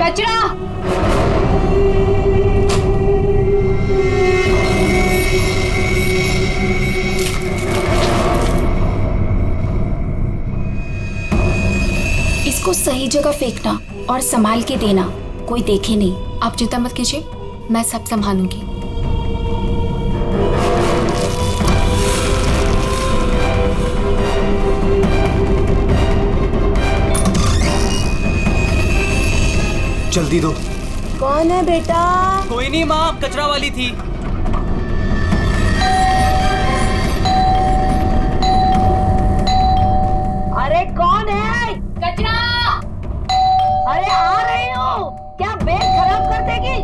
कचरा। इसको सही जगह फेंकना और संभाल के देना, कोई देखे नहीं। आप चिंता मत कीजिए, मैं सब संभालूंगी। जल्दी दो। कौन है बेटा? कोई नहीं माँ, कचरा वाली थी। अरे कौन है? कचरा। अरे आ रही हूँ। क्या बैग खराब कर देगी?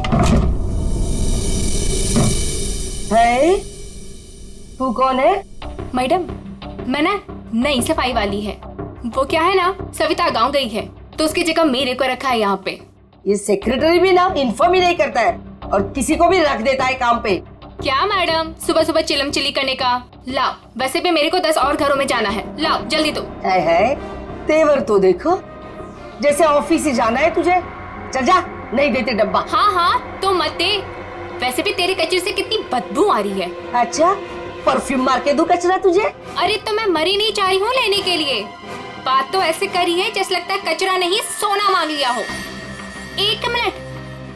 है? तू कौन है? मैडम, मैं ना नई सफाई वाली है। वो क्या है ना, सविता गांव गई है तो उसकी जगह मेरे को रखा है यहाँ पे। ये सेक्रेटरी भी ना इन्फॉर्म ही नहीं करता है और किसी को भी रख देता है काम पे। क्या मैडम, सुबह सुबह चिलम चिली करने का। लाओ, वैसे भी मेरे को 10 और घरों में जाना है। लाओ जल्दी दो। है तेवर तो देखो, जैसे ऑफिस ही जाना है तुझे। चल जा, नहीं देते डब्बा। हाँ हाँ तो मत दे। वैसे भी तेरे कचरे से कितनी बदबू आ रही है। अच्छा, परफ्यूम मार के दूं कचरा तुझे? अरे तो मैं मरी नहीं चाह रही हूँ लेने के लिए। बात तो ऐसे करी है जैसे लगता है कचरा नहीं सोना मांग लिया हो। एक मिनट,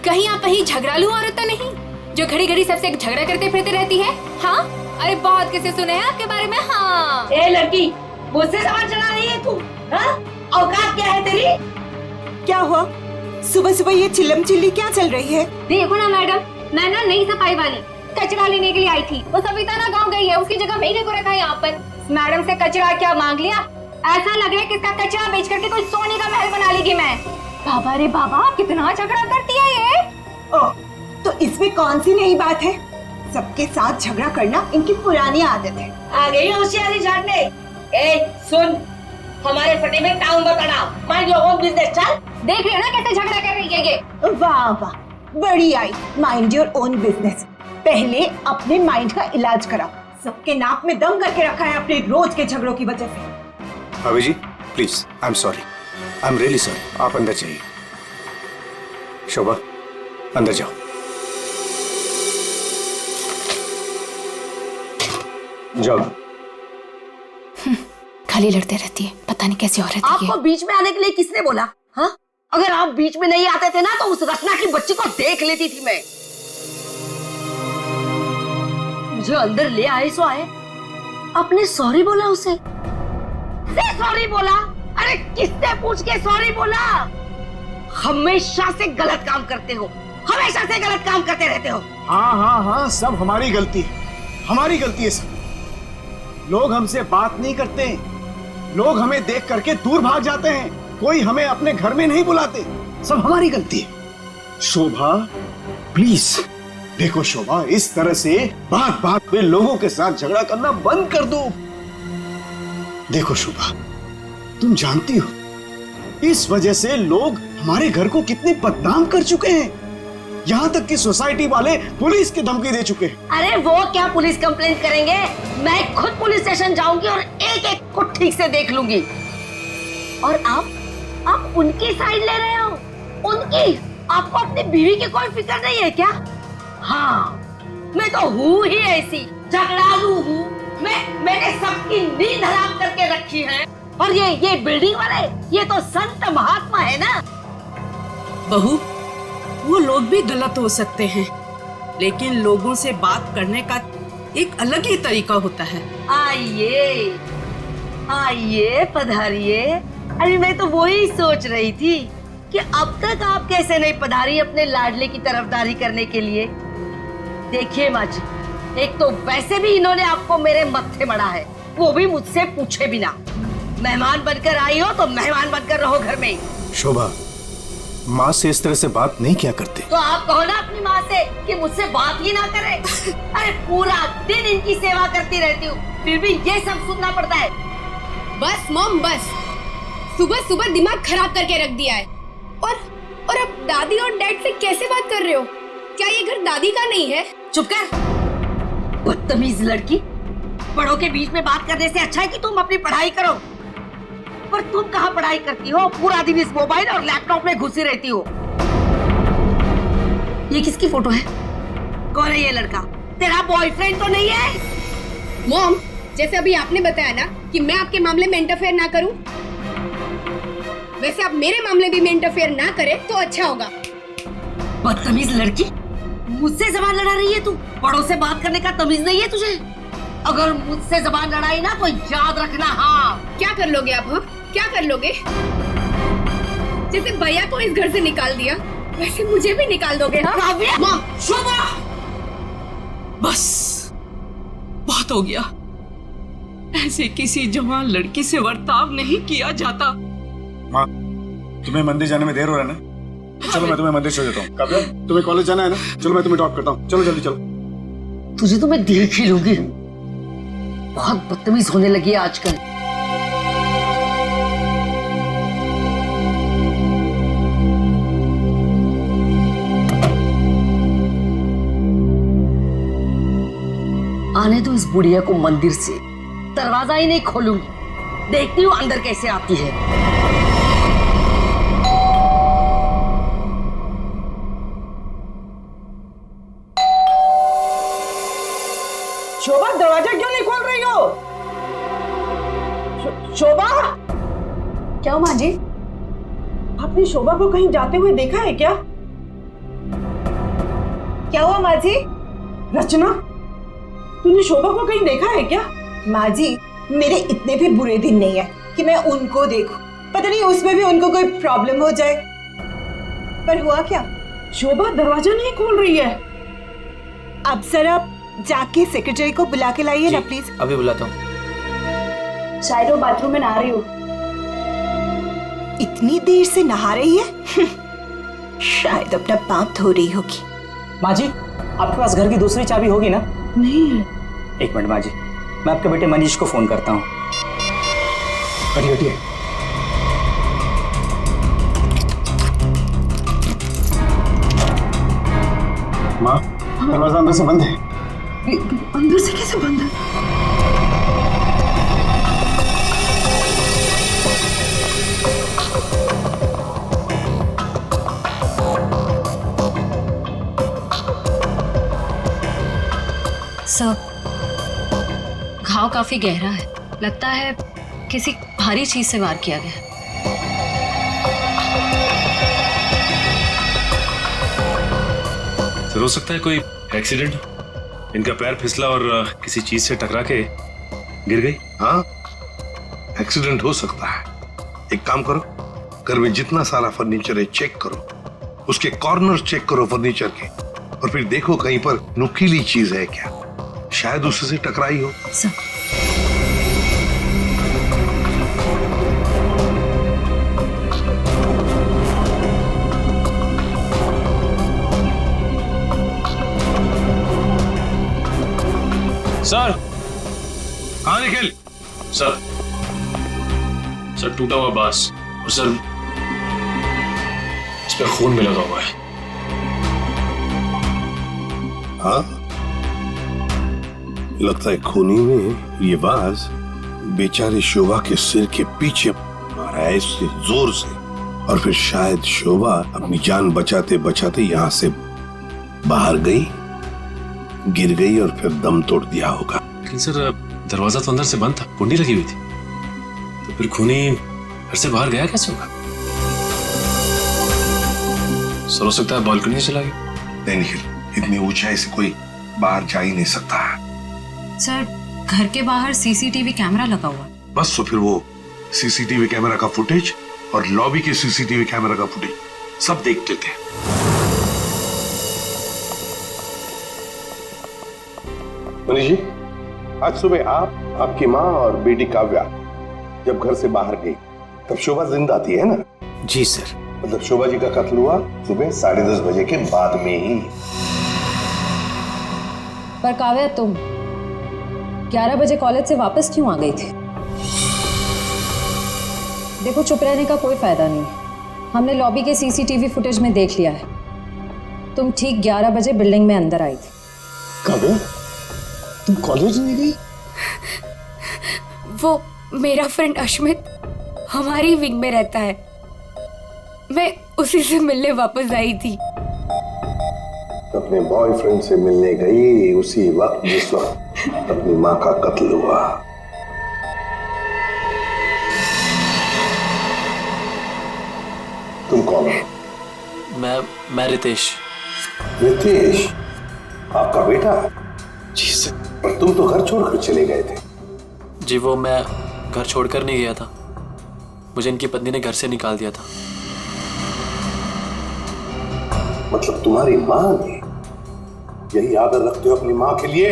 कहीं आप वही झगड़ालू औरत तो नहीं जो घड़ी घड़ी सबसे झगड़ा करते फिरते रहती है? हाँ, अरे बहुत किसे सुने हैं आपके बारे में। हाँ ए लड़की, मुझसे सवाल चला रही है तू? हाँ? औकात क्या है तेरी? क्या हुआ? सुबह सुबह ये चिल्लम चिल्ली क्या चल रही है? देखो ना मैडम, मैं ना नई सफाई वाली कचरा लेने के लिए आई थी। वो सविता ना गाँव गई है, उसकी जगह मेरे को रखा है यहाँ पर। मैडम से कचरा क्या मांग लिया? ऐसा लग रहा है कि इसका कचरा बेच करके कोई सोने का महल बना लेगी मैं। बाबा रे बाबा, कितना झगड़ा करती है ये। ओह, तो इसमें कौन सी नई बात है? सबके साथ झगड़ा करना इनकी पुरानी आदत है। आ गई होशियारी झाड़ने। ए सुन, हमारे फटे में टाउन बताना। Mind your own business. चल, देख रहे हो ना कैसे झगड़ा कर रही है ये। वाह वाह, बड़ी आई। Mind your own business. पहले अपने माइंड का इलाज करा। सबके नाक में दम करके रखा है अपने रोज के झगड़ों की वजह से। भाभी जी please, I am sorry, I am really sorry. आप अंदर जाइए। शोभा, अंदर जाओ। जाओ। खाली लड़ते रहती है, पता नहीं कैसी औरत है ये। आपको बीच में आने के लिए किसने बोला? हाँ, अगर आप बीच में नहीं आते थे ना तो उस रत्ना की बच्ची को देख लेती थी मैं। मुझे अंदर ले आए सो आए। आपने सॉरी बोला उसे? सॉरी बोला? अरे किससे पूछ के सॉरी बोला? हमेशा से गलत काम करते हो, हमेशा से गलत काम करते रहते हो। हाँ हाँ हाँ, सब हमारी गलती है, हमारी गलती है सब। लोग हमसे बात नहीं करते, लोग हमें देख करके दूर भाग जाते हैं, कोई हमें अपने घर में नहीं बुलाते, सब हमारी गलती है। शोभा प्लीज देखो, शोभा इस तरह से बात बात पे लोगों के साथ झगड़ा करना बंद कर दो। देखो शोभा, तुम जानती हो इस वजह से लोग हमारे घर को कितने बदनाम कर चुके हैं। यहाँ तक कि सोसाइटी वाले पुलिस की धमकी दे चुके हैं। अरे वो क्या पुलिस कंप्लेंट करेंगे, मैं खुद पुलिस स्टेशन जाऊंगी और एक एक को ठीक से देख लूंगी। और आप उनकी साइड ले रहे हो? उनकी? आपको अपनी बीवी की कोई फिक्र नहीं है क्या? हाँ, मैं तो हूँ ही ऐसी, झगड़ालू हूँ। मैंने सबकी नींद हराम करके रखी है। और ये बिल्डिंग वाले, ये तो संत महात्मा है ना। बहू, वो लोग भी गलत हो सकते हैं, लेकिन लोगों से बात करने का एक अलग ही तरीका होता है। आइए आइए, पधारिए। अरे मैं तो वही सोच रही थी कि अब तक आप कैसे नहीं पधारी अपने लाडले की तरफदारी करने के लिए। देखिए माँ जी, एक तो वैसे भी इन्होंने आपको मेरे मत्थे मड़ा है, वो भी मुझसे पूछे बिना। मेहमान बनकर आई हो तो मेहमान बनकर रहो घर में। शोभा, माँ से इस तरह से बात नहीं किया करते। तो आप कहो ना अपनी माँ से कि मुझसे बात ही ना करे। अरे पूरा दिन इनकी सेवा करती रहती हूँ, फिर भी ये सब सुनना पड़ता है। बस मॉम बस, सुबह सुबह दिमाग खराब करके रख दिया है। और अब दादी और डैड से कैसे बात कर रहे हो? क्या ये घर दादी का नहीं है? चुप कर, बदतमीज लड़की। बड़ों के बीच में बात करने से अच्छा है कि तुम अपनी पढ़ाई करो। पर तुम कहाँ पढ़ाई करती हो? पूरा दिन इस मोबाइल और लैपटॉप में घुसी रहती हो। ये किसकी फोटो है? कौन है ये लड़का? तेरा बॉयफ्रेंड तो नहीं है? मॉम, जैसे अभी आपने बताया ना कि मैं आपके मामले में इंटरफेयर ना करूं, वैसे आप मेरे मामले भी में इंटरफेयर ना करें तो अच्छा होगा। बदतमीज लड़की, मुझसे जबान लड़ा रही है तू? बड़ों से बात करने का तमीज नहीं है तुझे? अगर मुझसे जबान लड़ाई ना तो याद रखना। हाँ, क्या कर लोगे आप? हाँ, क्या कर लोगे? जैसे भैया को इस घर से निकाल दिया वैसे मुझे भी निकाल दोगे? हाँ? काव्या! माँ, शोभा! बस बहुत हो गया। ऐसे किसी जवान लड़की से बर्ताव नहीं किया जाता। माँ, तुम्हें मंदिर जाने में देर हो रहा है ना? चलो मैं तुम्हें मंदिर छोड़ देता हूँ। काव्या, तुम्हें कॉलेज जाना है ना? चलो मैं तुम्हें ड्रॉप करता हूँ। चलो जल्दी चलो। तुझे तो मैं देख ही लूंगी। बहुत बदतमीज होने लगी है आजकल। आने दो इस बुढ़िया को मंदिर से, दरवाजा ही नहीं खोलूंगी। देखती हूँ अंदर कैसे आती है। शोभा, दरवाजा क्यों नहीं खोल रही हो? शोभा, क्या माँ जी? आपने शोभा को कहीं जाते हुए देखा है क्या? क्या हुआ माँ जी? रचना, तूने शोभा को कहीं देखा है क्या? माँ जी, मेरे इतने भी बुरे दिन नहीं है कि मैं उनको देखूं। पता नहीं उसमें भी उनको कोई प्रॉब्लम हो जाए। पर हुआ क्या? शोभा दरवाजा नहीं खोल रही है। अब जरा जाके सेक्रेटरी को बुला के लाइए ना प्लीज। अभी बुलाता हूँ। शायद वो बाथरूम में नहा रही हो। इतनी देर से नहा रही है? शायद अपना पाप धो रही होगी। माँ जी, आपके पास घर की दूसरी चाबी होगी ना? नहीं है। एक मिनट माँ जी, मैं आपके बेटे मनीष को फोन करता हूँ। हटिए हटिए। माँ, दरवाजा अंदर से बंद है। अंदर से कैसे बंद है? सर, घाव काफी गहरा है। लगता है किसी भारी चीज से वार किया गया। सर, हो सकता है कोई एक्सीडेंट। इनका पैर फिसला और किसी चीज से टकरा के गिर गई। हाँ, एक्सीडेंट हो सकता है। एक काम करो, घर में जितना सारा फर्नीचर है चेक करो, उसके कॉर्नर चेक करो फर्नीचर के, और फिर देखो कहीं पर नुकीली चीज है क्या, शायद उससे टकराई हो। सर, सर, हाँ निखिल। सर, टूटा हुआ बांस और सर इस पे खून भी लगा हुआ है। हाँ, लगता है खूनी ने ये बाज बेचारे शोभा के सिर के पीछे मारा है इससे जोर से, और फिर शायद शोभा अपनी जान बचाते बचाते यहाँ से बाहर गई, गिर गई और फिर दम तोड़ दिया होगा। लेकिन सर, दरवाजा तो अंदर से बंद था, कुंडी लगी हुई थी, तो फिर खूनी घर से बाहर गया कैसे होगा? सर, हो सकता है बालकनी से चला गया। नहीं निखिल, इतनी ऊंचाई से कोई बाहर जा ही नहीं सकता है। सर, घर के बाहर सीसीटीवी कैमरा लगा हुआ। बस तो फिर वो सीसीटीवी कैमरा का फुटेज और लॉबी के सीसीटीवी कैमरा का फुटेज सब देख लेते हैं। मनीष जी, आज सुबह आप, आपकी माँ और बेटी काव्या जब घर से बाहर गई तब शोभा जिंदा थी, है ना? जी सर। मतलब शोभा जी का कत्ल हुआ सुबह 10:30 बजे के बाद में ही। पर काव्या, तुम 11 बजे कॉलेज से वापस क्यों आ गई थी? देखो, चुप रहने का कोई फायदा नहीं। हमने लॉबी के सीसीटीवी फुटेज में देख लिया है। तुम ठीक 11 बजे बिल्डिंग में अंदर आई थी। काव्या, तुम कॉलेज नहीं गई? वो मेरा फ्रेंड अश्मित हमारी विंग में रहता है, मैं उसी से मिलने वापस आई थी। अपने बॉयफ्रेंड से मिलने गई उसी वक्त जिस वक्त अपनी माँ का कत्ल हुआ। तुम कौन हो? मैं रितेश। रितेश, आपका बेटा? जी सर। पर तुम तो घर छोड़कर चले गए थे। जी वो मैं घर छोड़कर नहीं गया था, मुझे इनकी पत्नी ने घर से निकाल दिया था। मतलब तुम्हारी माँ ने? यही आदर रखते हो अपनी माँ के लिए?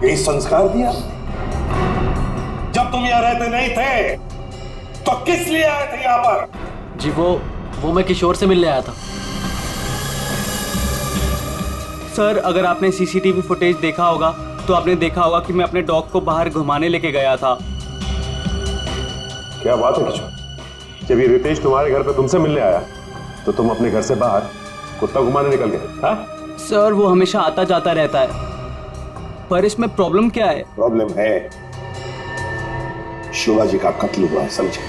यही संस्कार दिया? जब तुम यहाँ रहते नहीं थे तो किस लिए आए थे यहाँ पर? जी वो मैं किशोर से मिलने आया था। सर अगर आपने सीसीटीवी फुटेज देखा होगा तो आपने देखा होगा कि मैं अपने डॉग को बाहर घुमाने लेके गया था। क्या बात है किशोर, जब ये रितेश तुम्हारे घर पे तुमसे मिलने आया तो तुम अपने घर से बाहर कुत्ता घुमाने निकल गए? हाँ सर वो हमेशा आता जाता रहता है, पर इसमें प्रॉब्लम क्या है? प्रॉब्लम है शोभा जी का कत्ल हुआ है, समझे?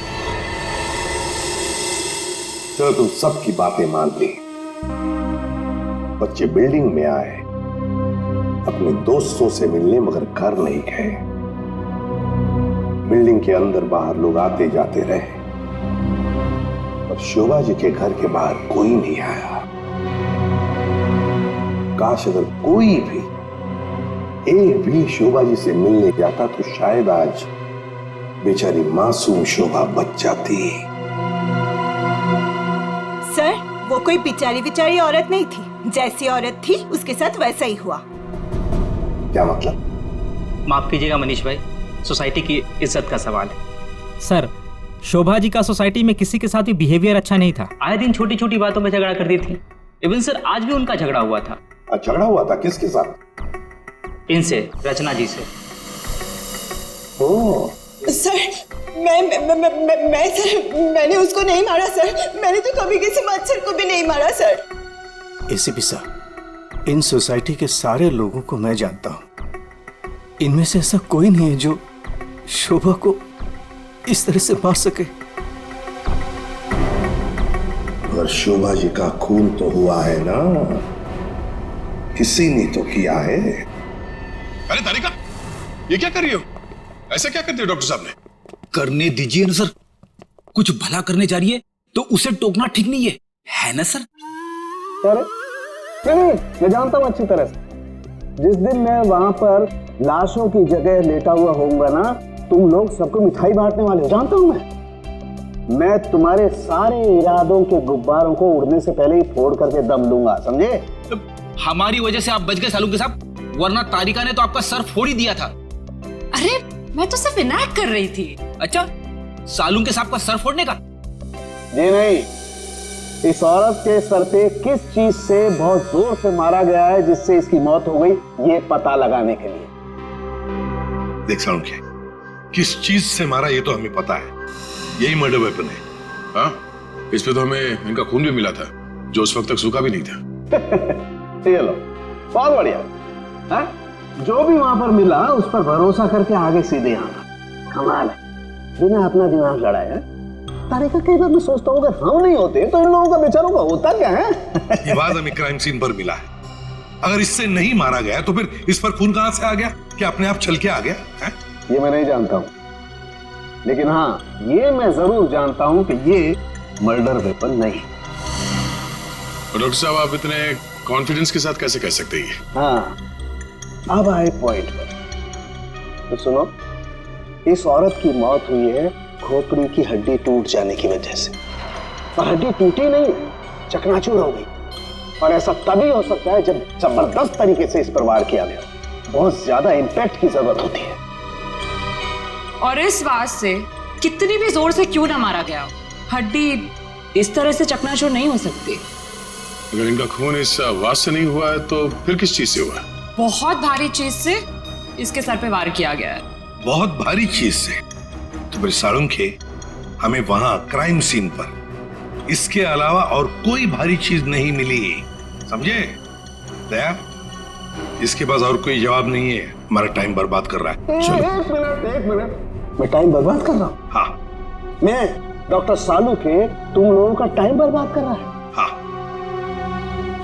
चलो तुम सबकी बातें मान ली। बच्चे बिल्डिंग में आए अपने दोस्तों से मिलने, मगर घर नहीं गए। बिल्डिंग के अंदर बाहर लोग आते जाते रहे, और शोभा जी के घर के बाहर कोई नहीं आया। काश अगर कोई भी एक भी शोभा जी से मिलने जाता तो शायद आज बेचारी मासूम शोभा बच जाती। सर वो कोई बिचारी औरत नहीं थी, जैसी औरत थी उसके साथ वैसा ही हुआ। क्या मतलब? माफ कीजिएगा मनीष भाई, सोसाइटी की इज्जत का सवाल है। सर शोभा जी का सोसाइटी में किसी के साथ भी बिहेवियर अच्छा नहीं था। आए दिन छोटी छोटी बातों में झगड़ा करती थी। इवन सर आज भी उनका झगड़ा हुआ था। झगड़ा हुआ था? किसके साथ? इनसे, रचना जी से। ओह सर मैं सर मैंने उसको नहीं मारा सर, मैंने तो कभी किसी मच्छर को भी नहीं मारा सर। एसीपी साहब, इन सोसाइटी के सारे लोगों को मैं जानता हूं, इनमें से ऐसा कोई नहीं है जो शोभा को इस तरह से मार सके। मगर शोभा जी का खून तो हुआ है ना, किसी ने तो किया है। अरे तारिका, ये क्या कर रही हो? ऐसा क्या कर दिया डॉक्टर साहब ने? करने दीजिए ना सर, कुछ भला करने जा रही है तो उसे टोकना ठीक नहीं है ना सर? नहीं, मैं जानता हूं अच्छी तरह से। जिस दिन मैं वहां पर लाशों की जगह लेटा हुआ होऊंगा ना, तुम लोग सबको मिठाई बांटने वाले हो, जानता हूं मैं तुम्हारे सारे इरादों के गुब्बारों को उड़ने से पहले ही फोड़ करके दम लूंगा, समझे? हमारी वजह से आप बच गए सालू के साहब, वरना तारिका ने तो आपका सर फोड़ ही दिया था। अरे मैं तो सिर्फ इनायत कर रही थी। अच्छा, सालू के साहब का सर फोड़ने का? जी नहीं, इस औरत के सर पे किस चीज से बहुत जोर से मारा गया है जिससे इसकी मौत हो गई, ये पता लगाने के लिए। देख सालुंखे, किस चीज से मारा ये तो हमें पता है, यही मर्डर वेपन है। हाँ, इस पे तो हमें इनका खून भी मिला था जो उस वक्त तक सूखा भी नहीं था। चलो, बहुत बढ़िया। हाँ? जो भी वहां पर मिला उस पर भरोसा करके आगे सीधे आना, कमाल है, बिना अपना दिमाग लड़ाया। तारिका, कई बार मैं सोचता हूँ अगर हम नहीं होते तो इन लोगों का बेचारों का होता क्या है? ये बात हमें क्राइम सीन पर मिला है। अगर इससे नहीं मारा गया तो फिर इस पर खून कहां से आ गया? क्या अपने आप छल के आ गया है? ये मैं नहीं जानता हूँ, लेकिन हाँ ये मैं जरूर जानता हूँ कि ये मर्डर वेपन नहीं। डॉक्टर साहब, आप इतने कॉन्फिडेंस के साथ कैसे कह सकते हैं? हाँ, अब आए पॉइंट पर। तो सुनो, इस औरत की मौत हुई है खोपड़ी की हड्डी टूट जाने की वजह से, और हड्डी टूटी नहीं, चकनाचूर हो गई। और ऐसा तभी हो सकता है जब जबरदस्त तरीके से इस पर वार किया गया, बहुत ज्यादा इंपैक्ट की जरूरत होती है। और इस बात से कितनी भी जोर से क्यों ना मारा गया, हड्डी इस तरह से चकनाचूर नहीं हो सकती। अगर इनका खून इस आवाज से नहीं हुआ है तो फिर किस चीज से हुआ? बहुत भारी चीज से इसके सर पे वार किया गया है। बहुत भारी चीज से? तो फिर सालुंखे, हमें वहां क्राइम सीन पर इसके अलावा और कोई भारी चीज नहीं मिली, समझे? दया, इसके पास और कोई जवाब नहीं है, हमारा टाइम बर्बाद कर रहा है। चलो। एक मिनट, मैं टाइम बर्बाद कर रहा हूँ? हाँ। मैं डॉक्टर सालुंखे तुम लोगों का टाइम बर्बाद कर रहा है? हाँ।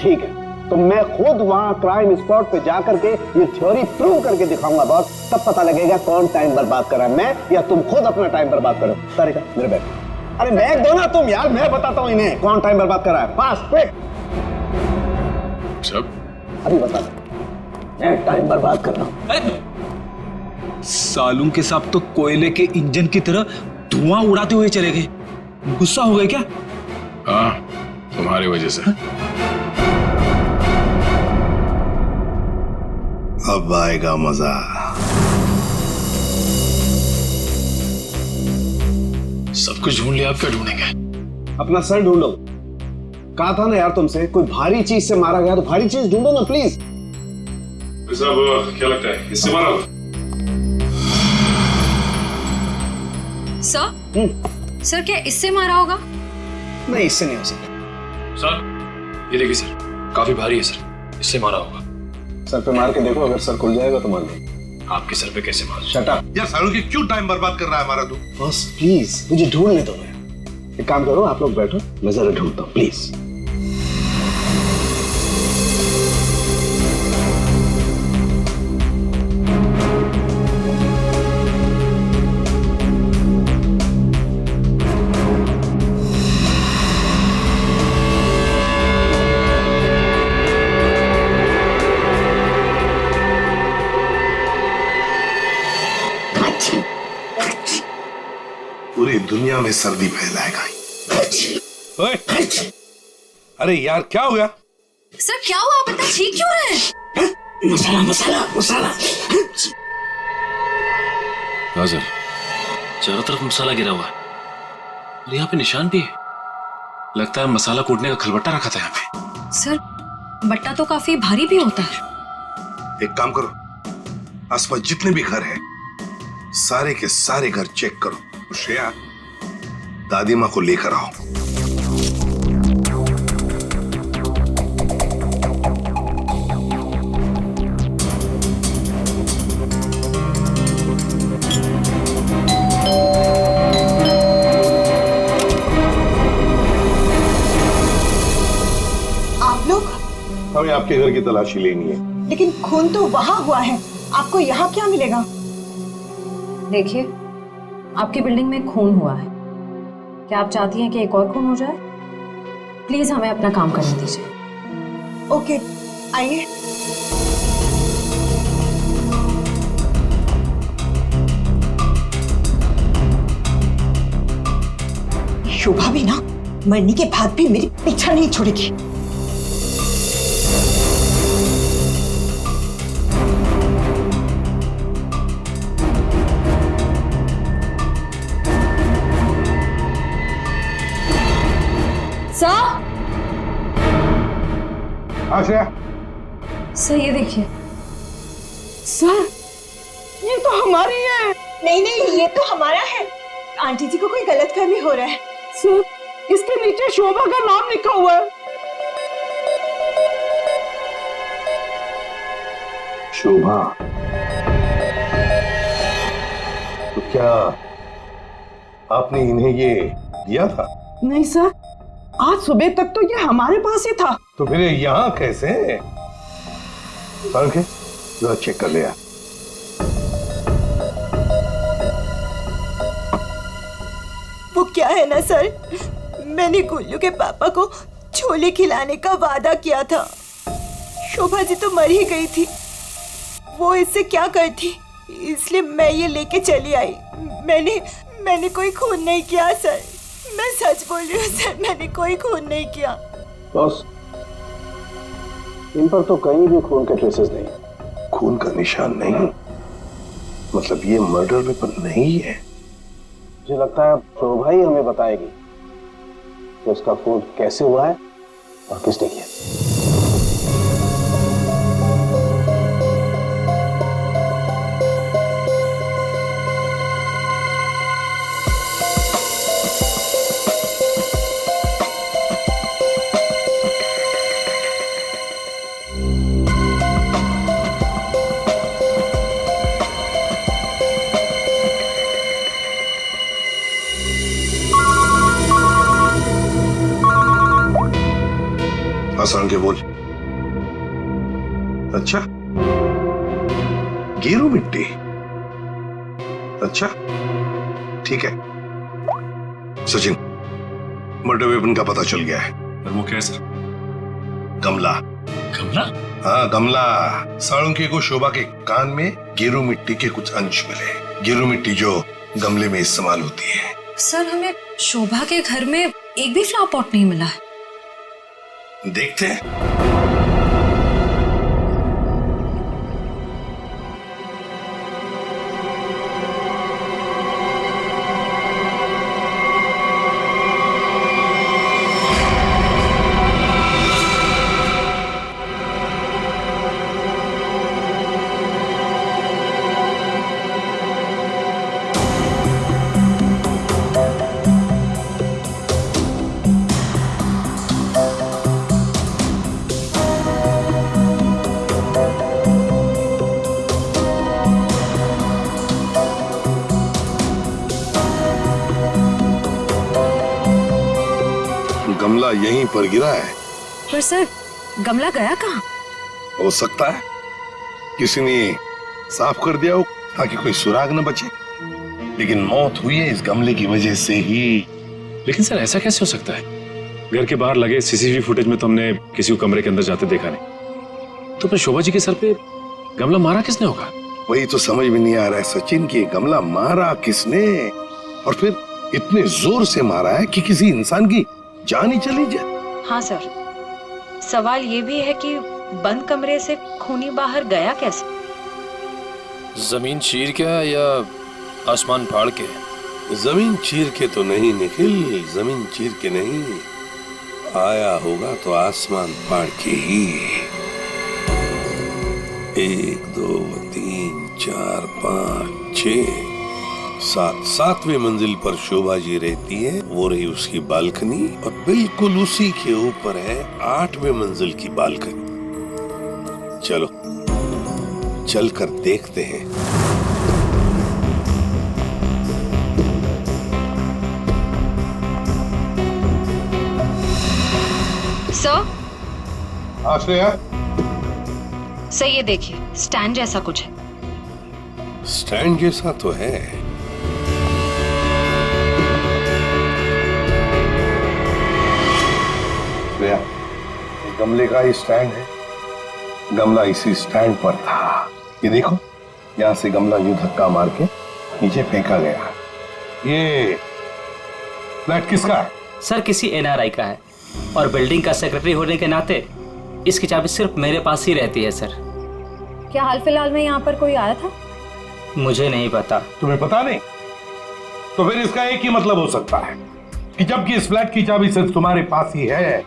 ठीक है, तो मैं खुद वहां क्राइम स्पॉट पे जाकर के ये थ्योरी प्रूव करके दिखाऊंगा बॉस। तब पता लगेगा कौन टाइम बर्बाद कर रहा है, मैं या तुम खुद अपना टाइम बर्बाद करो। तारिका मेरे बैग, अरे बैग दो ना तुम यार, मैं बताता हूँ इन्हें कौन टाइम बर्बाद कर रहा है। Fast quick. सब अभी बता, मैं टाइम बर्बाद कर रहा हूँ। सालूं के साथ तो कोयले के इंजन की तरह धुआं उड़ाते हुए चले गए। गुस्सा हो गए क्या? हाँ, तुम्हारी वजह से। अब आएगा मजा। सब कुछ ढूंढ लिया, आप क्या ढूंढेंगे? अपना सर ढूंढो। कहा था ना यार तुमसे, कोई भारी चीज से मारा गया तो भारी चीज ढूंढो ना प्लीज। साहब क्या लगता है, इससे मारा होगा? सर क्या इससे मारा होगा? नहीं, इससे नहीं हो सकता। सर ये देखिए सर, काफी भारी है सर, इससे मारा होगा। सर पे मार के देखो, अगर सर खुल जाएगा तो मान लो। आपके सर पे कैसे मार? शट अप यार, सालों की क्यों टाइम बर्बाद कर रहा है हमारा तू? बस प्लीज मुझे ढूंढने दो। एक काम करो, आप लोग बैठो, मैं जरा ढूंढता हूँ प्लीज। पूरी दुनिया में सर्दी फैलाएगा। ओए, अरे यार क्या हो गया? सर क्या हुआ, आप इतना ठीक क्यों रहे हैं? मसाला मसाला मसाला। हाँ सर, चारों तरफ मसाला गिरा हुआ है और यहाँ पे निशान भी है। लगता है मसाला कूटने का खलबट्टा रखा था यहाँ पे। सर बट्टा तो काफी भारी भी होता है। एक काम करो, आसपास जितने भी घर हैं, सारे के सारे घर चेक करो। श्रेया, दादी माँ को लेकर आओ। आप लोग? हमें आपके घर की तलाशी लेनी है। लेकिन खून तो वहां हुआ है, आपको यहाँ क्या मिलेगा? देखिए, आपकी बिल्डिंग में खून हुआ है। क्या आप चाहती हैं कि एक और खून हो जाए? प्लीज हमें अपना काम करने दीजिए। ओके, आइए। शोभा भी ना मरने के बाद भी मेरी पीछा नहीं छोड़ेगी। सर ये देखिए। सर ये तो हमारी है। नहीं नहीं, ये तो हमारा है। आंटी जी को कोई गलतफहमी हो रहा है। सर इसके नीचे शोभा का नाम लिखा हुआ है। शोभा? तो क्या आपने इन्हें ये दिया था? नहीं सर, आज सुबह तक तो ये हमारे पास ही था। तो फिर यहाँ कैसे? ओके, जरा चेक कर लिया। वो क्या है ना सर, मैंने गुल्लू के पापा को छोले खिलाने का वादा किया था। शोभा जी तो मर ही गई थी, वो इससे क्या करती, इसलिए मैं ये लेके चली आई। मैंने कोई खून नहीं किया सर, मैं सच बोल रही हूँ सर, मैंने कोई खून नहीं किया। बॉस, इन पर तो कहीं भी खून के ट्रेसेस नहीं। खून का निशान नहीं? मतलब ये मर्डर वेपन नहीं है? मुझे लगता है शोभा ही हमें बताएगी कि उसका खून कैसे हुआ है और किसने किया। आसान के बोल। अच्छा, गेरू मिट्टी। अच्छा ठीक है सचिन, मर्डर वेपन का पता चल गया है। और वो क्या है सर? गमला। गमला? हाँ गमला। साळुंखे को शोभा के कान में गेरू मिट्टी के कुछ अंश मिले। गेरू मिट्टी जो गमले में इस्तेमाल होती है। सर हमें शोभा के घर में एक भी फ्लावर पॉट नहीं मिला है। देखते हैं। गमला यहीं पर गिरा है। पर सर गमला गया कहाँ? हो सकता है किसी ने साफ कर दिया हो ताकि कोई सुराग न बचे, लेकिन मौत हुई है इस गमले की वजह से ही। लेकिन सर ऐसा कैसे हो सकता है? घर के बाहर लगे सीसीटीवी फुटेज में तो हमने किसी को कमरे के अंदर जाते देखा नहीं। तो फिर शोभा जी के सर पे गमला मारा किसने होगा? वही तो समझ में नहीं आ रहा है सचिन कि गमला मारा किसने, और फिर इतने जोर से मारा है कि किसी इंसान की जान ही चली जाए। हाँ सर, सवाल ये भी है कि बंद कमरे से खूनी बाहर गया कैसे? जमीन चीर के या आसमान फाड़ के? जमीन चीर के तो नहीं निखिल, जमीन चीर के नहीं, आया होगा तो आसमान फाड़ के ही। 1 2 3 4 5 6 7वीं मंजिल पर शोभा जी रहती है, वो रही उसकी बालकनी, और बिल्कुल उसी के ऊपर है 8वीं मंजिल की बालकनी। चलो चलकर देखते हैं। सर आश्रया, सर ये देखिए, स्टैंड जैसा कुछ है। स्टैंड जैसा तो है। गमले का ही स्टैंड है, गमला इसी स्टैंड पर था। ये देखो, यहाँ से गमला यूं धक्का मार के नीचे फेंका गया। ये फ्लैट किसका है? सर किसी एनआरआई का है, और बिल्डिंग का सेक्रेटरी होने के नाते इसकी चाबी सिर्फ मेरे पास ही रहती है। सर क्या हाल फिलहाल में यहाँ पर कोई आया था? मुझे नहीं पता। तुम्हें पता नहीं? तो फिर इसका एक ही मतलब हो सकता है कि जबकि इस फ्लैट की चाबी सिर्फ तुम्हारे पास ही है,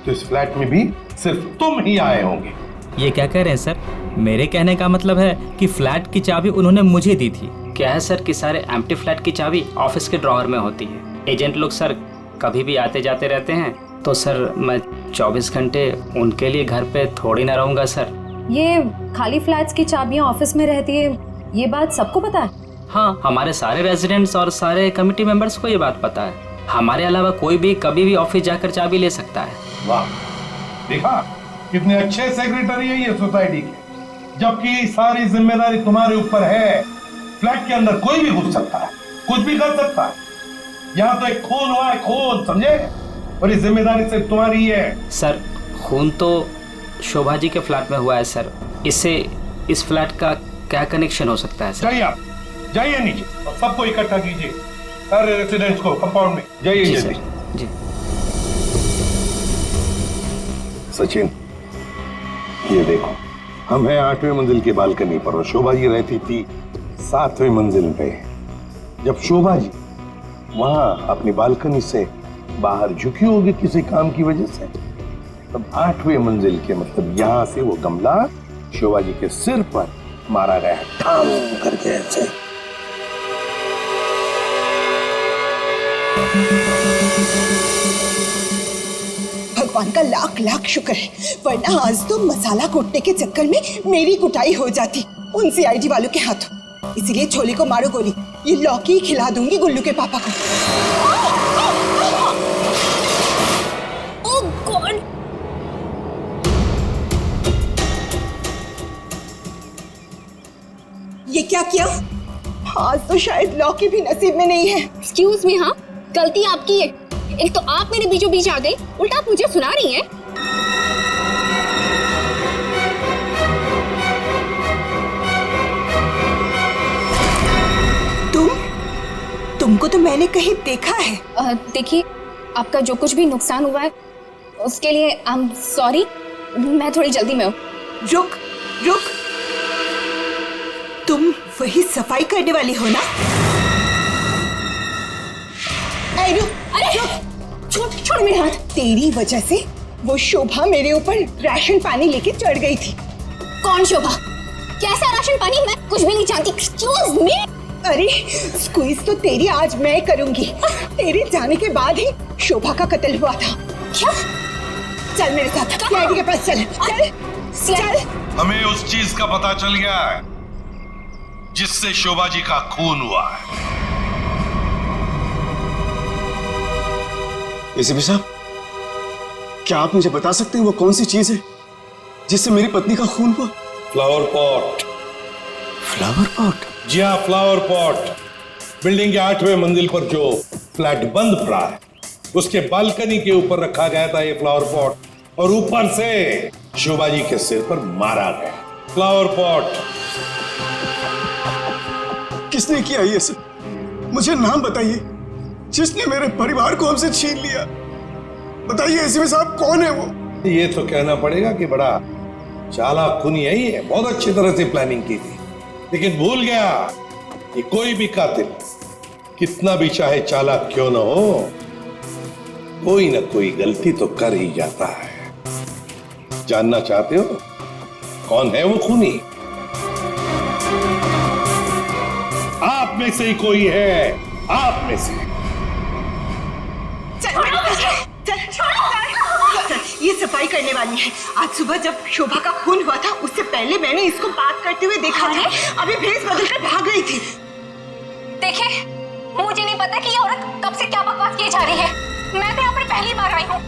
तो इस फ्लैट में भी सिर्फ तुम ही आए होंगे। ये क्या कह रहे हैं सर? मेरे कहने का मतलब है कि फ्लैट की चाबी उन्होंने मुझे दी थी। क्या है सर कि सारे एम्प्टी फ्लैट की चाबी ऑफिस के ड्रॉअर में होती है। एजेंट लोग सर कभी भी आते जाते रहते हैं, तो सर मैं 24 घंटे उनके लिए घर पे थोड़ी ना रहूंगा सर। ये खाली फ्लैट्स की चाबियां ऑफिस में रहती है, ये बात सबको पता है? हाँ, हमारे सारे रेजिडेंट्स और सारे कमिटी मेंबर्स को ये बात पता है। हमारे अलावा कोई भी कभी भी ऑफिस जाकर चाबी ले सकता है। वाह, देखा कितने अच्छे सेक्रेटरी है ये सोसाइटी के, जबकि सारी जिम्मेदारी तुम्हारे ऊपर है। फ्लैट के अंदर कोई भी घुस सकता है, कुछ भी कर सकता है। यहाँ तो एक खून हुआ है, खून, समझे? और ये जिम्मेदारी सिर्फ तुम्हारी है। सर खून तो शोभा जी के फ्लैट में हुआ है सर, इससे इस फ्लैट का क्या कनेक्शन हो सकता है सर? जाइए आप, जाइए नीचे और सबको इकट्ठा कीजिए, सारे रेसिडेंट्स को कंपाउंड में। जाइए जल्दी। जी सचिन, ये देखो, हम हैं 8वीं मंजिल की बालकनी पर और शोभा जी रहती थी 7वीं मंजिल पे। जब शोभा जी वहां अपनी बालकनी से बाहर झुकी होगी किसी काम की वजह से, तब 8वीं मंजिल के मतलब यहां से वो गमला शोभा जी के सिर पर मारा गया, ठाम करके ऐसे। भगवान का लाख लाख शुक्र है, वरना आज तो मसाला कूटने के चक्कर में मेरी कुटाई हो जाती उन सीआईडी वालों के हाथों। इसीलिए छोले को मारो गोली, ये लौकी खिला दूंगी गुल्लू के पापा को। ओह गॉड! ये क्या किया? आज तो शायद लॉ के भी नसीब में नहीं है। एक्सक्यूज मी, हाँ गलती आपकी है। एक तो आप मेरे बीचों बीच आ गई, उल्टा आप मुझे सुना रही हैं। तुमको तो मैंने कहीं देखा है। देखिए, आपका जो कुछ भी नुकसान हुआ है उसके लिए आई एम सॉरी। मैं थोड़ी जल्दी में हूँ। रुक रुक, तुम वही सफाई करने वाली हो ना? छोड़ मेरे हाथ। तेरी वजह से वो शोभा मेरे ऊपर राशन पानी लेके चढ़ गई थी। कौन शोभा? कैसा राशन पानी? मैं कुछ भी नहीं जानती। Excuse me. अरे स्क्वीज तो तेरी आज मैं करूंगी। तेरे जाने के बाद ही शोभा का कत्ल हुआ था। क्या? चल मेरे साथ, सीआईडी के पास चल। चल चल। हमें उस चीज का पता चल गया है जिससे शोभा जी का खून हुआ है। एसीपी साहब, क्या आप मुझे बता सकते हैं वो कौन सी चीज है जिससे मेरी पत्नी का खून हुआ? Flower pot. Flower pot? जी हाँ, फ्लावर पॉट। बिल्डिंग के 8वें मंजिल पर जो फ्लैट बंद पड़ा है उसके बालकनी के ऊपर रखा गया था ये फ्लावर पॉट और ऊपर से शोभा जी के सिर पर मारा गया। Flower pot. किसने किया ये सब? मुझे नाम बताइए जिसने मेरे परिवार को हमसे छीन लिया। बताइए एसीपी साहब, कौन है वो? ये तो कहना पड़ेगा कि बड़ा चालाक खूनी है ये। बहुत अच्छी तरह से प्लानिंग की थी, लेकिन भूल गया कि कोई भी कातिल कितना भी चाहे चालाक क्यों ना हो, कोई ना कोई गलती तो कर ही जाता है। जानना चाहते हो कौन है वो खूनी? आप में से ही कोई है, आप में से। ये सफाई करने वाली है। आज सुबह जब शोभा का खून हुआ था उससे पहले मैंने इसको बात करते हुए देखा था। अभी भेस बदलकर भाग गई थी। देखिए, मुझे नहीं पता कि ये औरत कब से क्या बकवास की जा रही है। मैं तो यहाँ पर पहली बार आई हूँ।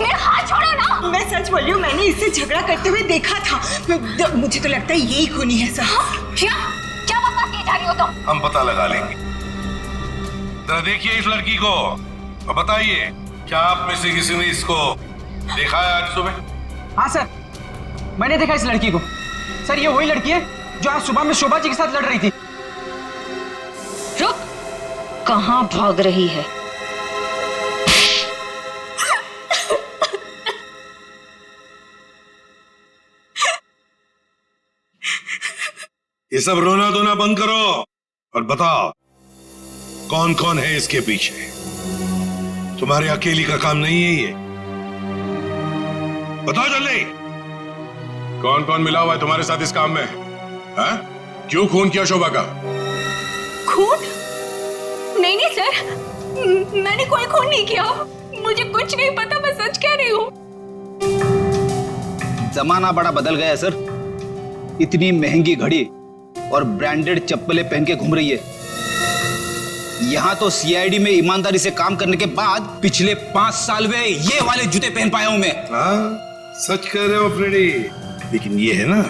मेरा हाथ छोड़ो ना। मैं सच बोल रही हूँ, मैंने इससे झगड़ा करते हुए देखा था। मुझे तो लगता है यही खूनी है सर। क्या बकवास की जा रही हो तुम? हम पता लगा लेंगे। जरा देखिए इस लड़की को और बताइए, क्या आप में से किसी ने इसको देखा है आज सुबह? हाँ सर, मैंने देखा इस लड़की को। सर, ये वही लड़की है जो आज सुबह में शोभा जी के साथ लड़ रही थी। रुक, कहाँ भाग रही है? ये सब रोना धोना बंद करो और बताओ कौन कौन है इसके पीछे। तुम्हारे अकेली का काम नहीं है ये। बताओ जल्दी। कौन कौन मिला हुआ है तुम्हारे साथ इस काम में? हाँ? क्यों खून किया शोभा का? खून? नहीं सर, मैंने कोई खून नहीं किया। मुझे कुछ नहीं पता, मैं सच कह रही हूँ। जमाना बड़ा बदल गया है सर। इतनी महंगी घड़ी और ब्रांडेड चप्पलें पहन के घूम रही है। यहाँ तो सीआईडी में ईमानदारी से काम करने के बाद पिछले 5 साल में ये वाले जूते पहन पाया हूं मैं। हाँ, सच कह रहे हो फ्रेडी। लेकिन ये है ना,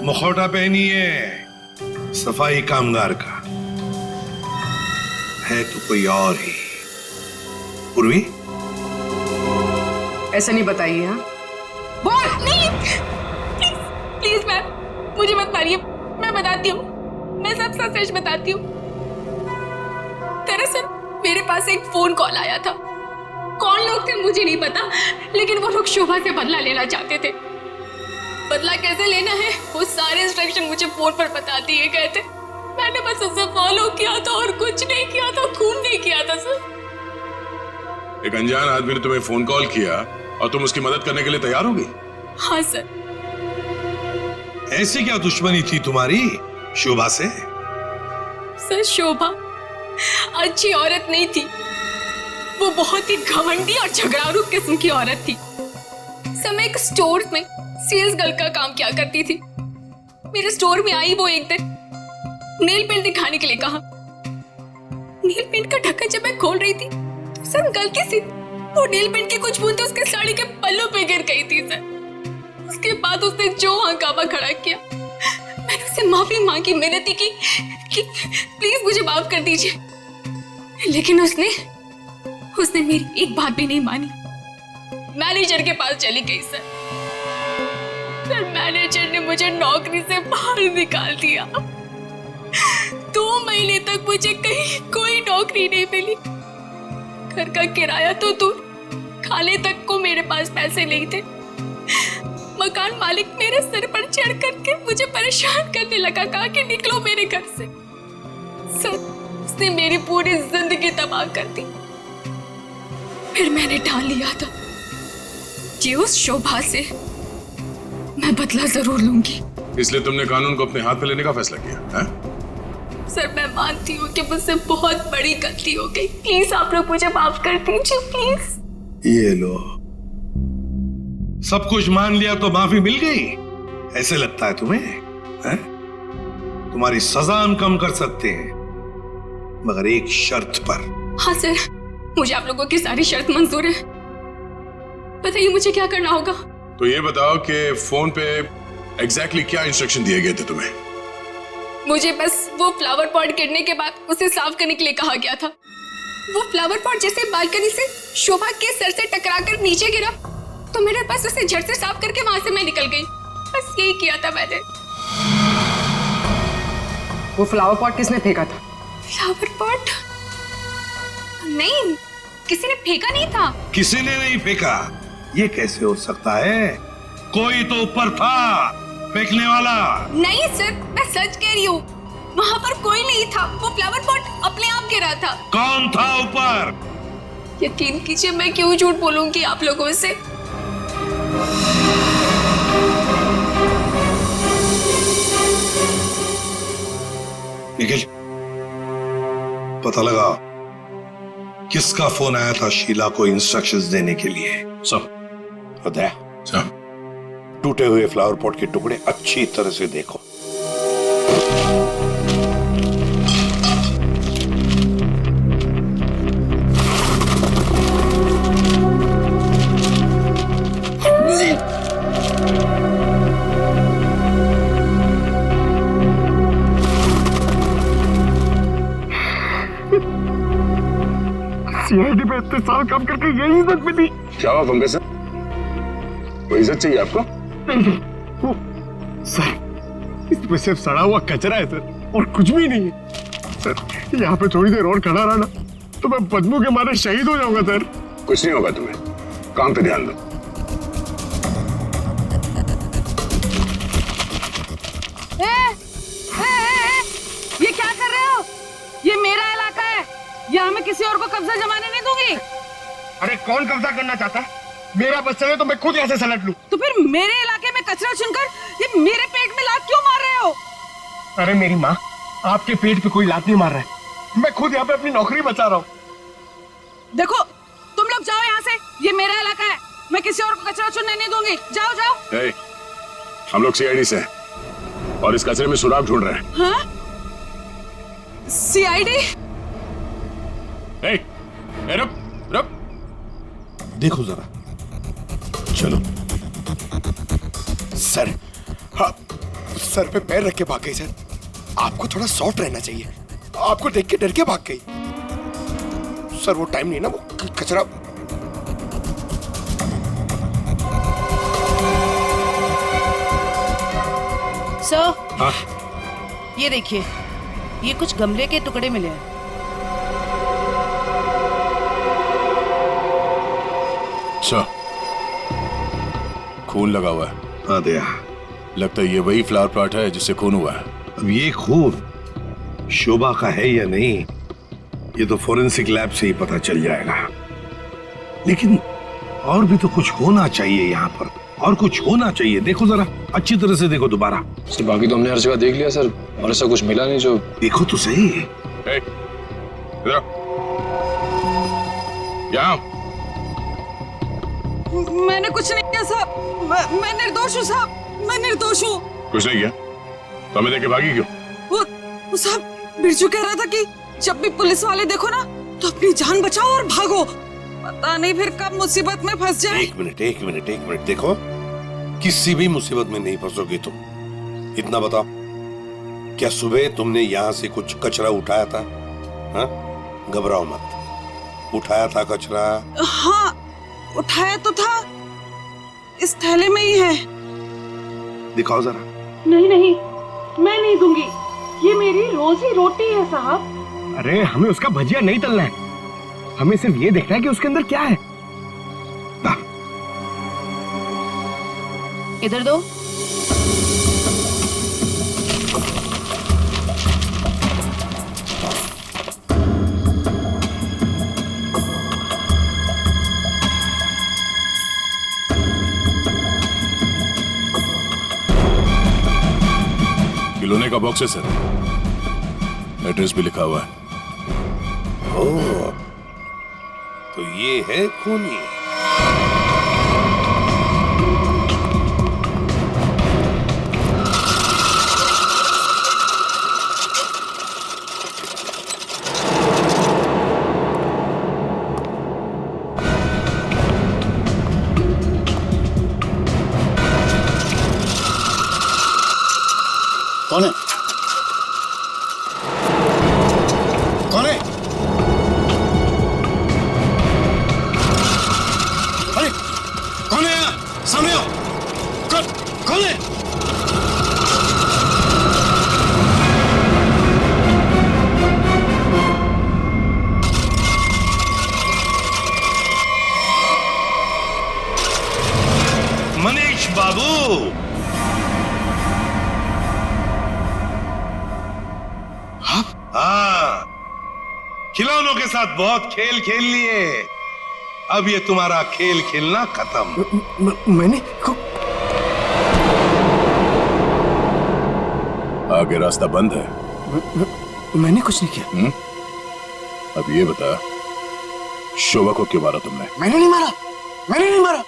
मुखौटा पहनी है सफाई कामगार का, है तो कोई और ही। पूर्वी, ऐसा नहीं बताइए। हाँ, बोल नहीं। प्लीज मैम, मुझे मत मारिए। मैं बताती हूँ, मैं सब सच बताती हूँ। दरअसल मेरे पास एक फोन कॉल आया था। कौन लोग थे मुझे नहीं पता, लेकिन वो लोग शोभा से बदला लेना चाहते थे। बदला कैसे लेना है वो सारे इंस्ट्रक्शन मुझे फोन पर बता दिए गए थे। मैंने बस उसे फॉलो किया था और कुछ नहीं किया था, खून नहीं किया था सर। एक अनजान आदमी ने तुम्हें फोन कॉल किया और तुम उसकी मदद करने के लिए तैयार हो गई? हाँ सर। ऐसी क्या दुश्मनी थी तुम्हारी शोभा से? सर, शोभा अच्छी औरत नहीं थी। वो बहुत ही घमंडी और झगड़ालू किस्म की औरत थी। समय एक स्टोर में सेल्स गर्ल का काम किया करती थी। मेरे स्टोर में आई वो एक दिन, नेल पेंट दिखाने के लिए कहा। नेल पेंट का ढक्कन जब मैं खोल रही थी तो सर गलती से वो नेल पेंट की कुछ बूंदें उसके साड़ी के पल्लू पे गिर गई थी सर। उसके बाद उसने जो हंगामा खड़ा किया, मैंने उसे उससे माफी मांगी, मिन्नती की कि प्लीज मुझे माफ कर दीजिए, लेकिन उसने मेरी एक बात भी नहीं मानी। मैनेजर के पास चली गई सर। मैनेजर ने मुझे नौकरी से बाहर निकाल दिया। 2 महीने तक मुझे कहीं कोई नौकरी नहीं मिली। घर का किराया तो दूर, खाने तक को मेरे पास पैसे नहीं थे। मकान मालिक मेरे सिर पर चढ़ करके मुझे परेशान करने लगा, कहा कि निकलो मेरे घर से। सर, उसने मेरी पूरी जिंदगी तबाह कर दी। फिर मैंने ठान लिया था कि उस शोभा से मैं बदला जरूर लूंगी। इसलिए तुमने कानून को अपने हाथ में लेने का फैसला किया है? सर, मैं मानती हूँ कि मुझसे बहुत बड़ी गलती हो गई। प्लीज आप लोग मुझे माफ कर दीजिए, प्लीज। ये लो, सब कुछ मान लिया तो माफी मिल गई? ऐसे लगता है तुम्हें? है? तुम्हारी सजा हम कम कर सकते हैं, मगर एक शर्त पर। हाँ सर, मुझे आप लोगों की सारी शर्त मंजूर है। बताइए मुझे क्या करना होगा। तो ये बताओ कि फोन पे एग्जैक्टली क्या इंस्ट्रक्शन दिए गए थे तुम्हें? मुझे बस वो फ्लावर पॉट गिरने के बाद उसे साफ करने के लिए कहा गया था। वो फ्लावर पॉट जैसे बालकनी से शोभा के सर से टकराकर नीचे गिरा, तो मेरे पास उसे झट से साफ करके वहां से मैं निकल गई। बस यही किया था मैंने। वो फ्लावर पॉट किसने फेंका था? Flower pot? नहीं, किसी ने फेंका नहीं था। किसी ने नहीं फेंका? ये कैसे हो सकता है? कोई तो ऊपर था फेंकने वाला। नहीं सर, मैं सच कह रही हूँ, वहाँ पर कोई नहीं था। वो फ्लावर पॉट अपने आप गिरा था। कौन था ऊपर? यकीन कीजिए, मैं क्यों झूठ बोलूंगी आप लोगों से। निखिल, पता लगा किसका फोन आया था शीला को इंस्ट्रक्शंस देने के लिए? सब टूटे हुए फ्लावर पॉट के टुकड़े अच्छी तरह से देखो। सीआईडी पे इतने साल काम करके यही इज्जत मिली। क्या हुआ पंकज सर? वो इज्जत चाहिए आपको? नहीं, वो सर, इसमें सिर्फ सड़ा हुआ कचरा है सर, और कुछ भी नहीं है सर। यहाँ पे थोड़ी देर और खड़ा रहा ना तो मैं बदबू के मारे शहीद हो जाऊंगा सर। कुछ नहीं होगा तुम्हें, काम पे ध्यान दो। ये क्या कर रहे हो? ये मेरा इलाका है, यहाँ मैं किसी और को कब्जा जमाने नहीं दूंगी। अरे कौन कब्जा करना चाहता है? मेरा बस चले तो मैं खुद यहाँ से सलट लूं। तो फिर मेरे इलाके में कचरा चुनकर ये मेरे पेट में लात क्यों मार रहे हो? अरे मेरी माँ, आपके पेट पे कोई लात नहीं मार रहा है, मैं खुद यहाँ पे अपनी नौकरी बचा रहा हूँ। देखो, तुम लोग जाओ यहाँ से, ये मेरा इलाका है, मैं किसी और को कचरा चुनने नहीं दूंगी। जाओ जाओ। हम लोग सीआईडी से हैं और इस कचरे में सुराग ढूंढ रहे हैं। हाँ? सीआईडी? रुक रुक, देखो जरा, चलो। सर, हाँ, सर पे पैर रख के भाग गई सर। आपको थोड़ा सॉफ्ट रहना चाहिए, आपको देख के डर के भाग गई। सर वो टाइम नहीं ना, वो कचरा। सर, हाँ? ये देखिए, ये कुछ गमले के टुकड़े मिले हैं। अच्छा, खून लगा हुआ है। हाँ दया, लगता है ये वही फ्लावर पॉट है जिससे खून हुआ है। अब ये खून शोभा का है या नहीं, ये तो फोरेंसिक लैब से ही पता चल जाएगा। लेकिन और भी तो कुछ होना चाहिए यहाँ पर, और कुछ होना चाहिए। देखो जरा, अच्छी तरह से देखो दोबारा। सर बाकी तो हमने हर जगह देख लिया सर, और ऐसा कुछ मिला नहीं। जो देखो तो सही। यहाँ मैंने कुछ नहीं किया साहब, मैं निर्दोष हूँ साहब, मैं निर्दोष हूँ। कुछ नहीं किया तो हमें देख के भागी क्यों? वो साहब, बिरजू कह रहा था कि जब भी पुलिस वाले देखो ना तो अपनी जान बचाओ और भागो, पता नहीं फिर कब मुसीबत में फंस जाए। एक मिनट, देखो, किसी भी मुसीबत में नहीं फंसोगे तुम। इतना बताओ, क्या सुबह तुमने यहाँ से कुछ कचरा उठाया था? हाँ, घबराओ मत, उठाया था कचरा? हाँ, उठाया तो था, इस थैले में ही है। दिखाओ जरा। नहीं नहीं, मैं नहीं दूंगी, ये मेरी रोजी रोटी है साहब। अरे हमें उसका भजिया नहीं तलना है, हमें सिर्फ ये देखना है कि उसके अंदर क्या है। इधर दो। खिलौने का बॉक्स है सर, एड्रेस भी लिखा हुआ है। ओह, तो ये है खूनी। कौन है? कौन है? अरे कौन है यहाँ? सामने आओ। कौन है? मनीष बाबू, हाँ, खिलौनों के साथ बहुत खेल खेल लिए, अब ये तुम्हारा खेल खेलना खत्म। मैंने आगे रास्ता बंद है। मैंने कुछ नहीं किया। अब ये बता, शोभा को क्यों मारा तुमने? मैंने नहीं मारा, मैंने नहीं मारा।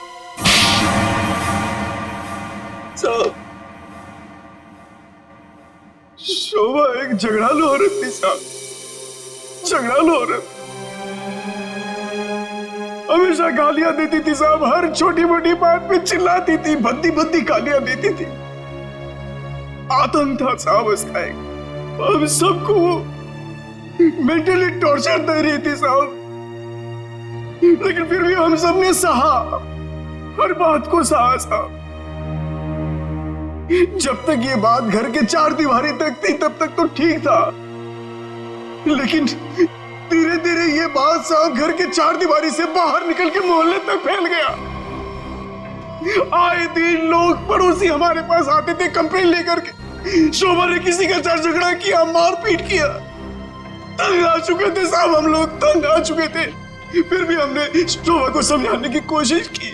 शोभा एक झगड़ालू औरत थी साहब, झगड़ालू औरत। हमेशा गालियां देती थी साहब, हर छोटी मोटी बात पे चिल्लाती थी, भद्दी भद्दी गालियां देती थी। आतंक था साहब उसका एक। हम सबको वो मेंटली टॉर्चर दे रही थी साहब, लेकिन फिर भी हम सबने सहा, हर बात को सहा साहब। जब तक ये बात घर के चार दीवारी तक थी तब तक तो ठीक था, लेकिन धीरे धीरे ये बात साहब घर के चार दीवारी से बाहर निकल के मोहल्ले तक फैल गया। आए दिन लोग पड़ोसी हमारे पास आते थे कंप्लेन लेकर के, शोभा ने किसी का झगड़ा किया, मारपीट किया। तंग आ चुके थे साहब, हम लोग तंग आ चुके थे। फिर भी हमने शोभा को समझाने की कोशिश की,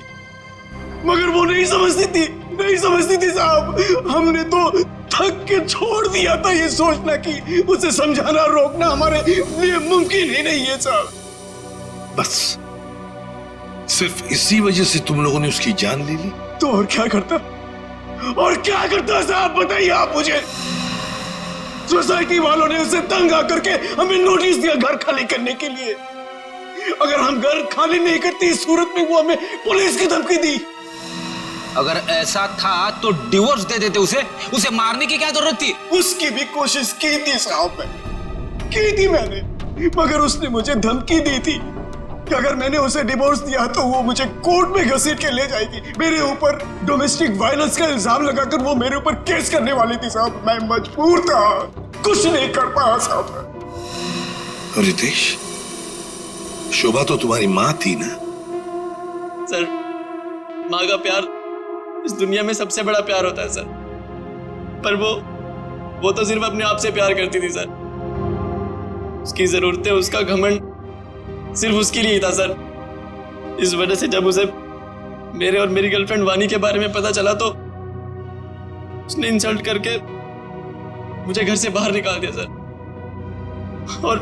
मगर वो नहीं समझती थी, नहीं समझती थी साहब। हमने तो थक के छोड़ दिया था ये सोचना कि उसे समझाना रोकना हमारे लिए मुमकिन ही नहीं है साहब। बस सिर्फ इसी वजह से तुम लोगों ने उसकी जान ले ली? तो और क्या करता, और क्या करता साहब, बताइए आप मुझे। सोसाइटी वालों ने उसे तंग आकर के हमें नोटिस दिया घर खाली करने के लिए। अगर हम घर खाली नहीं करते इस सूरत में वो हमें पुलिस की धमकी दी। अगर ऐसा था तो डिवोर्स दे देते उसे मारने की क्या जरूरत थी? उसकी भी कोशिश की थी साहब, की थी मैंने, मगर उसने मुझे धमकी दी थी कि अगर मैंने उसे डिवोर्स दिया तो वो मुझे कोर्ट में घसीट के ले जाएगी। मेरे ऊपर डोमेस्टिक वायलेंस का इल्जाम लगाकर वो मेरे ऊपर केस करने वाली थी साहब। मैं मजबूर था, कुछ नहीं कर पाया साहब। रितेश, शोभा तो तुम्हारी माँ थी ना? सर, माँ का प्यार इस दुनिया में सबसे बड़ा प्यार होता है सर, पर वो तो सिर्फ अपने आप से प्यार करती थी सर। उसकी जरूरतें, उसका घमंड सिर्फ उसके लिए ही था सर। इस वजह से जब उसे मेरे और मेरी गर्लफ्रेंड वानी के बारे में पता चला तो उसने इंसल्ट करके मुझे घर से बाहर निकाल दिया सर। और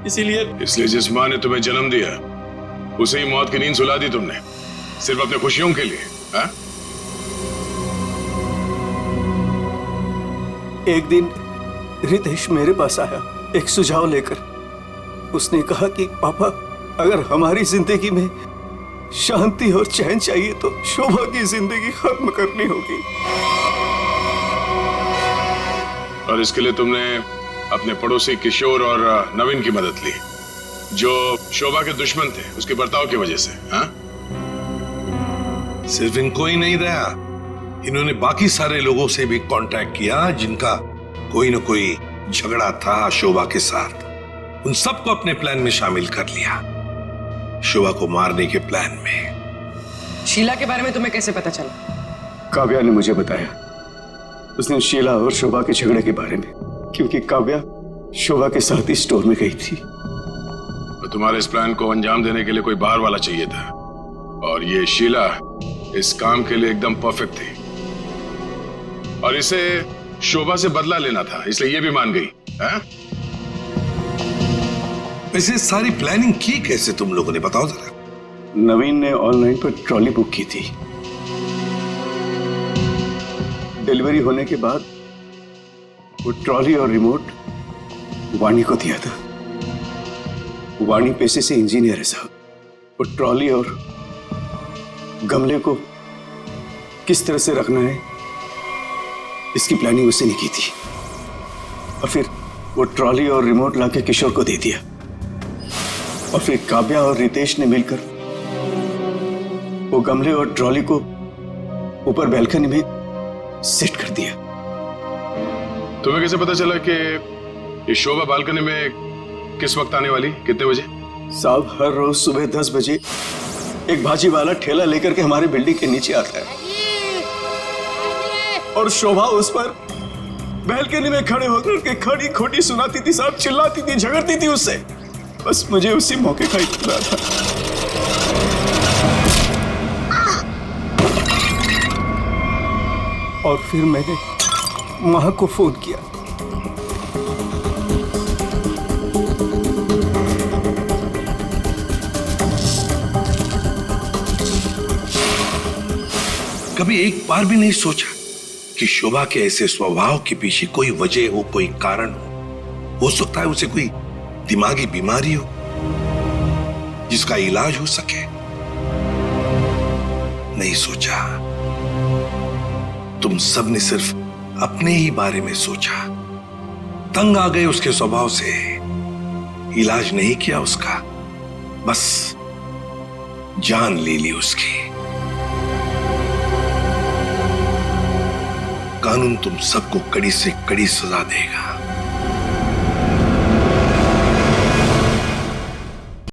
इसलिए जिस माँ ने तुम्हें जन्म दिया उसे ही मौत की नींद सुला दी तुमने, सिर्फ अपने खुशियों के लिए। हा? एक दिन रितेश मेरे पास आया एक सुझाव लेकर। उसने कहा कि पापा, अगर हमारी जिंदगी में शांति और चैन चाहिए तो शोभा की जिंदगी खत्म करनी होगी। और इसके लिए तुमने अपने पड़ोसी किशोर और नवीन की मदद ली, जो शोभा के दुश्मन थे उसके बर्ताव की वजह से। हाँ? सिर्फ इनको ही नहीं रहा, इन्होंने बाकी सारे लोगों से भी कांटेक्ट किया जिनका कोई न कोई झगड़ा था शोभा के साथ। उन सबको अपने प्लान में शामिल कर लिया, शोभा को मारने के प्लान में। शीला के बारे में तुम्हें कैसे पता चला? काव्या ने मुझे बताया। उसने शीला और शोभा के झगड़े के बारे में, क्योंकि काव्या शोभा के साथ ही स्टोर में गई थी। तो तुम्हारे इस प्लान को अंजाम देने के लिए कोई बाहर वाला चाहिए था, और ये शीला इस काम के लिए एकदम परफेक्ट थी। और इसे शोभा से बदला लेना था, इसलिए ये भी मान गई। हाँ? वैसे सारी प्लानिंग की कैसे तुम लोगों ने, बताओ जरा। नवीन ने ऑनलाइन पर ट्रॉली बुक की थी। डिलीवरी होने के बाद वो ट्रॉली और रिमोट वाणी को दिया था। वाणी पेशे से इंजीनियर है साहब। वो ट्रॉली और गमले को किस तरह से रखना है इसकी प्लानिंग उसने नहीं की थी। और फिर वो ट्रॉली और रिमोट लाके किशोर को दे दिया। और फिर काव्या और रितेश ने मिलकर वो गमले और ट्रॉली को ऊपर बैल्कनी में सेट कर दिया। तुम्हें कैसे पता चला कि ये शोभा बालकनी में किस वक्त आने वाली, कितने बजे? साहब, हर रोज सुबह 10 बजे एक भाजी वाला ठेला लेकर के हमारे बिल्डिंग के नीचे आता है, और शोभा उस पर बैल्कनी में खड़े होकर के खड़ी खोटी सुनाती थी साहब, चिल्लाती थी, झगड़ती थी उससे। बस मुझे उसी मौके का इंतजार था। और फिर मैंने मां को फोन किया। कभी एक बार भी नहीं सोचा कि शोभा के ऐसे स्वभाव के पीछे कोई वजह हो, कोई कारण हो सकता है उसे कोई दिमागी बीमारी हो जिसका इलाज हो सके। नहीं सोचा, तुम सब ने सिर्फ अपने ही बारे में सोचा, तंग आ गए उसके स्वभाव से, इलाज नहीं किया उसका, बस जान ले ली उसकी। कानून तुम सबको कड़ी से कड़ी सजा देगा।